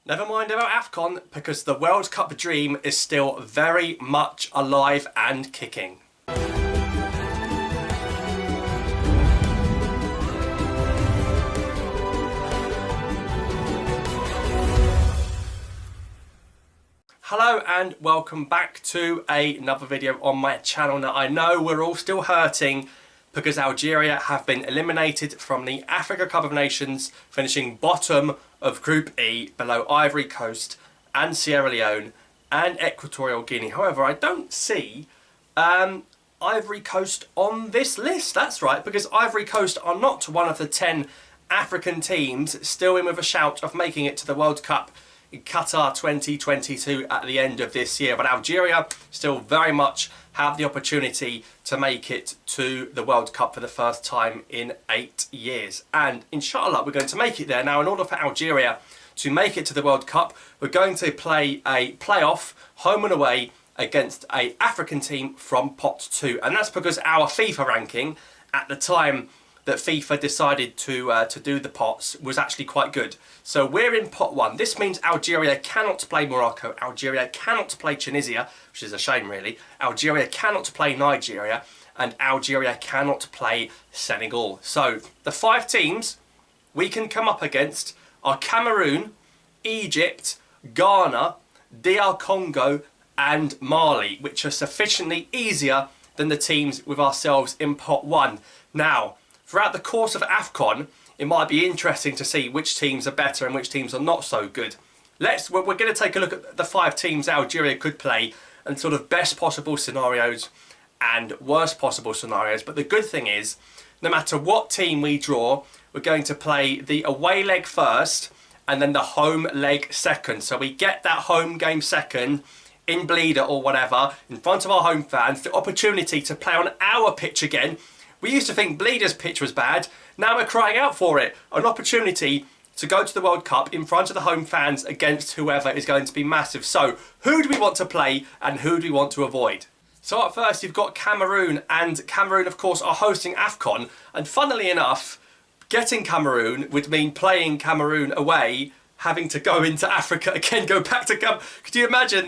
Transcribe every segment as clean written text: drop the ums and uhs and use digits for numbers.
Never mind about Afcon, because the World Cup dream is still very much alive and kicking. Hello and welcome back to another video on my channel. Now I know we're all still hurting because Algeria have been eliminated from the Africa Cup of Nations, finishing bottom of Group E below Ivory Coast and Sierra Leone and Equatorial Guinea. However, I don't see Ivory Coast on this list. That's right, because Ivory Coast are not one of the 10 African teams still in with a shout of making it to the World Cup in Qatar 2022 at the end of this year. But Algeria still very much have the opportunity to make it to the World Cup for the first time in 8 years. And inshallah, we're going to make it there. Now, in order for Algeria to make it to the World Cup, we're going to play a playoff, home and away, against an African team from Pot 2. And that's because our FIFA ranking at the time that FIFA decided to do the pots was actually quite good. So we're in pot 1. This means Algeria cannot play Morocco, Algeria cannot play Tunisia, which is a shame really, Algeria cannot play Nigeria, and Algeria cannot play Senegal. So the 5 teams we can come up against are Cameroon, Egypt, Ghana, DR Congo and Mali, which are sufficiently easier than the teams with ourselves in pot 1. Now, throughout the course of Afcon, it might be interesting to see which teams are better and which teams are not so good. We're going to take a look at the 5 teams Algeria could play and sort of best possible scenarios and worst possible scenarios. But the good thing is, no matter what team we draw, we're going to play the away leg first and then the home leg second. So we get that home game second in Bleeder or whatever, in front of our home fans, the opportunity to play on our pitch again. We used to think Bleeder's pitch was bad, now we're crying out for it. An opportunity to go to the World Cup in front of the home fans against whoever is going to be massive. So, who do we want to play and who do we want to avoid? So up first you've got Cameroon, and Cameroon of course are hosting Afcon, and funnily enough, getting Cameroon would mean playing Cameroon away, having to go into Africa again, go back to Cameroon. Could you imagine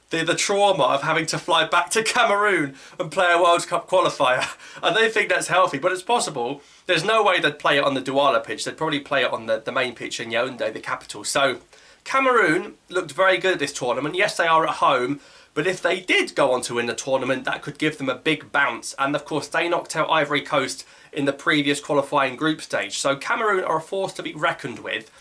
the trauma of having to fly back to Cameroon and play a World Cup qualifier? I don't think that's healthy, but it's possible. There's no way they'd play it on the Douala pitch. They'd probably play it on the main pitch in Yaoundé, the capital. So Cameroon looked very good at this tournament. Yes, they are at home, but if they did go on to win the tournament, that could give them a big bounce. And of course, they knocked out Ivory Coast in the previous qualifying group stage. So Cameroon are a force to be reckoned with.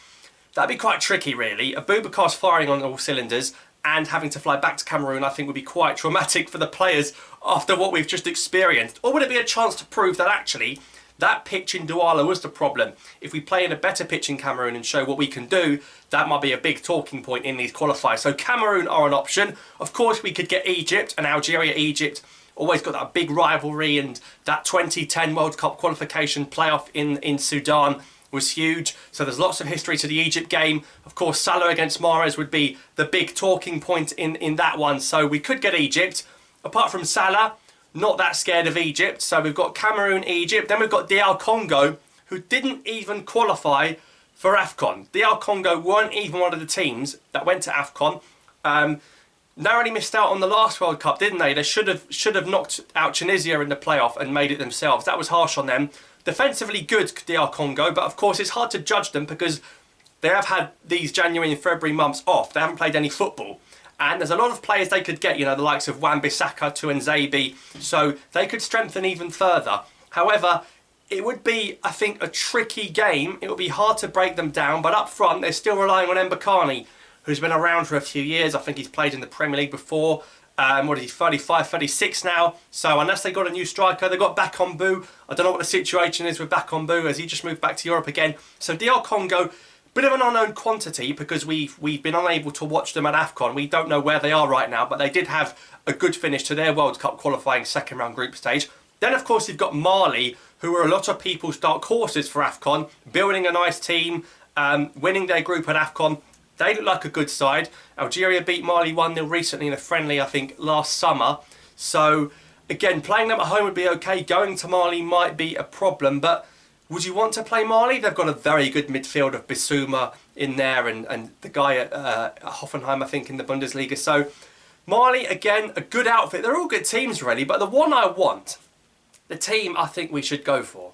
That'd be quite tricky, really. Aboubakar's firing on all cylinders, and having to fly back to Cameroon I think would be quite traumatic for the players after what we've just experienced. Or would it be a chance to prove that actually that pitch in Douala was the problem? If we play in a better pitch in Cameroon and show what we can do, that might be a big talking point in these qualifiers. So Cameroon are an option. Of course we could get Egypt, and Algeria-Egypt always got that big rivalry, and that 2010 World Cup qualification playoff in Sudan was huge. So there's lots of history to the Egypt game. Of course, Salah against Mahrez would be the big talking point in that one. So we could get Egypt. Apart from Salah, not that scared of Egypt. So we've got Cameroon, Egypt. Then we've got DR Congo, who didn't even qualify for Afcon. DR Congo weren't even one of the teams that went to Afcon. Narrowly missed out on the last World Cup, didn't they? They should have knocked out Tunisia in the playoff and made it themselves. That was harsh on them. Defensively good, DR Congo, but of course it's hard to judge them because they have had these January and February months off. They haven't played any football. And there's a lot of players they could get, you know, the likes of Wan-Bissaka, Tuanzebe, so they could strengthen even further. However, it would be, I think, a tricky game. It would be hard to break them down, but up front they're still relying on Mbakani, who's been around for a few years. I think he's played in the Premier League before. What is he, 35, 36 now? So unless they got a new striker, they got Bakambu. I don't know what the situation is with Bakambu, as he just moved back to Europe again. So DR Congo, bit of an unknown quantity because we've been unable to watch them at Afcon. We don't know where they are right now, but they did have a good finish to their World Cup qualifying second round group stage. Then of course you've got Mali, who are a lot of people's dark horses for Afcon, building a nice team, winning their group at Afcon. They look like a good side. Algeria beat Mali 1-0 recently in a friendly, I think, last summer. So, again, playing them at home would be okay. Going to Mali might be a problem, but Would you want to play Mali? They've got a very good midfield of Bissouma in there and the guy at Hoffenheim, I think, in the Bundesliga. So Mali, again, a good outfit. They're all good teams, really. But the one I want, the team I think we should go for,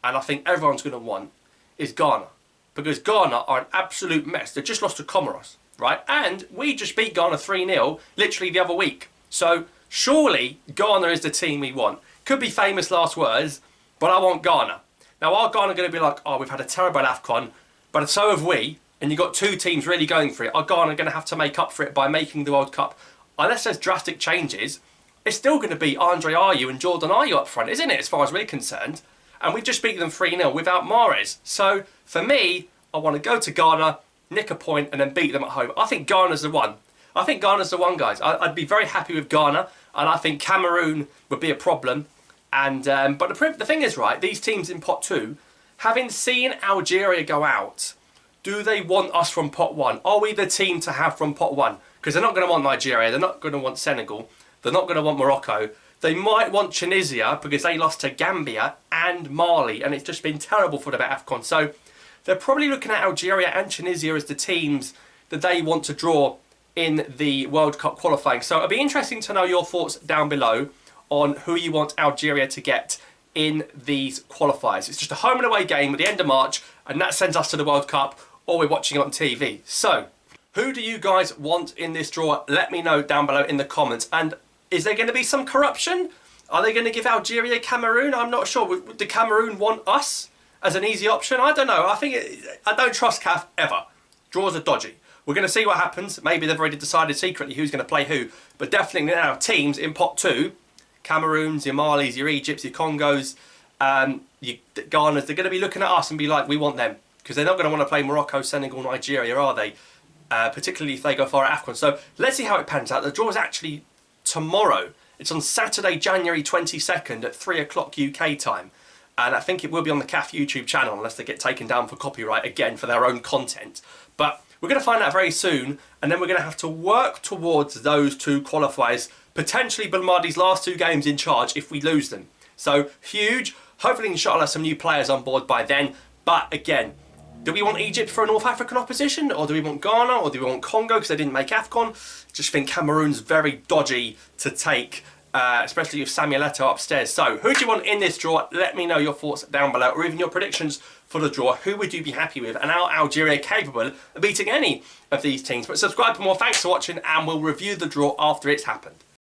and I think everyone's going to want, is Ghana. Because Ghana are an absolute mess. They just lost to Comoros, right? And we just beat Ghana 3-0 literally the other week. So surely Ghana is the team we want. Could be famous last words, but I want Ghana. Now, are Ghana going to be like, oh, we've had a terrible Afcon, but so have we, and you've got two teams really going for it? Are Ghana going to have to make up for it by making the World Cup? Unless there's drastic changes, it's still going to be Andre Ayew and Jordan Ayew up front, isn't it, as far as we're concerned? And we've just beaten them 3-0 without Mahrez. So, for me, I want to go to Ghana, nick a point, and then beat them at home. I think Ghana's the one. I think Ghana's the one, guys. I'd be very happy with Ghana, and I think Cameroon would be a problem. And but the thing is, right, these teams in pot 2, having seen Algeria go out, do they want us from pot 1? Are we the team to have from pot 1? Because they're not going to want Nigeria, they're not going to want Senegal, they're not going to want Morocco. They might want Tunisia because they lost to Gambia and Mali, and it's just been terrible for them at Afcon. So they're probably looking at Algeria and Tunisia as the teams that they want to draw in the World Cup qualifying. So it'll be interesting to know your thoughts down below on who you want Algeria to get in these qualifiers. It's just a home and away game at the end of March, and that sends us to the World Cup, or we're watching it on TV. So, who do you guys want in this draw? Let me know down below in the comments. And is there going to be some corruption? Are they going to give Algeria Cameroon? I'm not sure. Would the Cameroon want us as an easy option? I don't know. I don't trust CAF ever. Draws are dodgy. We're going to see what happens. Maybe they've already decided secretly who's going to play who. But definitely now teams in pot 2, Cameroons, your Malis, your Egypts, your Congos, your Ghanas, they're going to be looking at us and be like, we want them. Because they're not going to want to play Morocco, Senegal, Nigeria, are they? Particularly if they go far at Afcon. So let's see how it pans out. The draw is actually tomorrow. It's on Saturday, January 22nd at 3 o'clock UK time. And I think it will be on the CAF YouTube channel unless they get taken down for copyright again for their own content. But we're going to find out very soon, and then we're going to have to work towards those two qualifiers. Potentially Belmadi's last 2 games in charge if we lose them. So huge. Hopefully, inshallah, some new players on board by then. But again, do we want Egypt for a North African opposition? Or do we want Ghana? Or do we want Congo because they didn't make Afcon? Just think Cameroon's very dodgy to take, especially with Samuel Eto'o upstairs. So who do you want in this draw? Let me know your thoughts down below, or even your predictions for the draw. Who would you be happy with? And are Algeria capable of beating any of these teams? But subscribe for more. Thanks for watching, and we'll review the draw after it's happened.